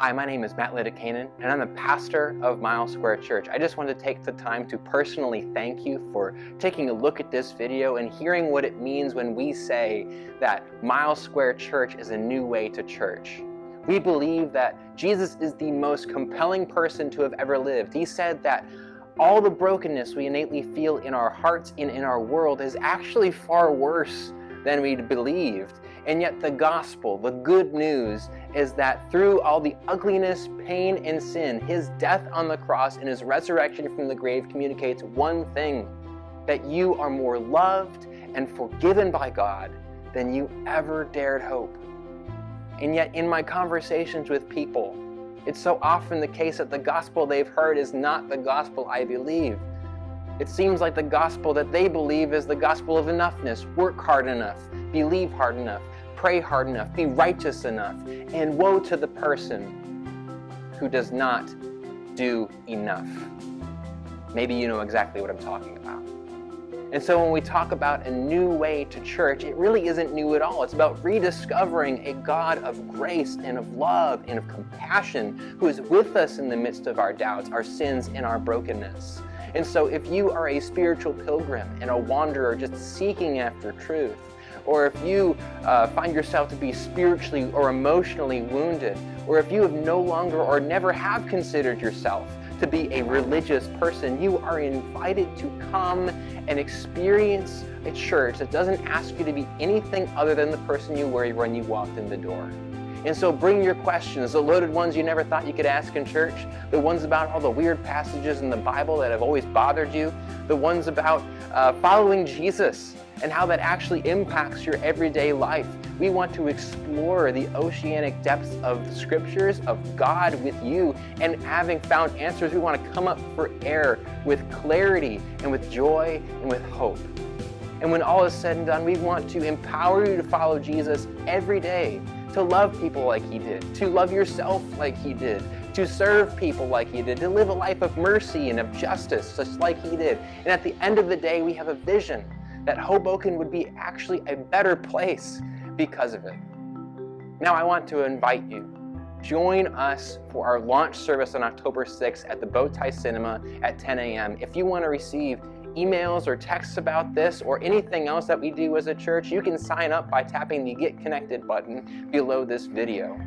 Hi, my name is Matt Rediscover, and I'm the pastor of Mile Square Church. I just wanted to take the time to personally thank you for taking a look at this video and hearing what it means when we say that Mile Square Church is a new way to church. We believe that Jesus is the most compelling person to have ever lived. He said that all the brokenness we innately feel in our hearts and in our world is actually far worse than we believed. And yet the gospel, the good news, is that through all the ugliness, pain, and sin, his death on the cross and his resurrection from the grave communicates one thing: that you are more loved and forgiven by God than you ever dared hope. And yet in my conversations with people, it's so often the case that the gospel they've heard is not the gospel I believe. It seems like the gospel that they believe is the gospel of enoughness. Work hard enough, believe hard enough, pray hard enough, be righteous enough. And woe to the person who does not do enough. Maybe you know exactly what I'm talking about. And so when we talk about a new way to church, it really isn't new at all. It's about rediscovering a God of grace and of love and of compassion who is with us in the midst of our doubts, our sins, and our brokenness. And so if you are a spiritual pilgrim and a wanderer just seeking after truth, or if you find yourself to be spiritually or emotionally wounded, or if you have no longer or never have considered yourself to be a religious person, you are invited to come and experience a church that doesn't ask you to be anything other than the person you were when you walked in the door. And so bring your questions, the loaded ones you never thought you could ask in church, the ones about all the weird passages in the Bible that have always bothered you, the ones about following Jesus and how that actually impacts your everyday life. We want to explore the oceanic depths of the scriptures, of God with you, and having found answers, we want to come up for air with clarity and with joy and with hope. And when all is said and done, we want to empower you to follow Jesus every day, to love people like he did, to love yourself like he did, to serve people like he did, to live a life of mercy and of justice just like he did. And at the end of the day, we have a vision that Hoboken would be actually a better place because of it. Now I want to invite you. Join us for our launch service on October 6th at the Bowtie Cinema at 10 a.m. If you want to receive emails or texts about this or anything else that we do as a church, you can sign up by tapping the Get Connected button below this video.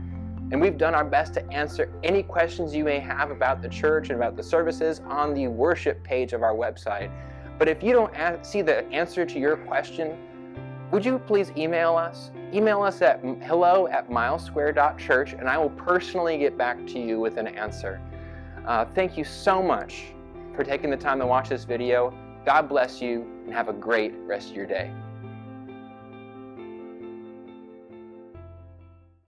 And we've done our best to answer any questions you may have about the church and about the services on the worship page of our website. But if you don't see the answer to your question, would you please email us? Email us at hello@milesquare.church, and I will personally get back to you with an answer. Thank you so much for taking the time to watch this video. God bless you, and have a great rest of your day.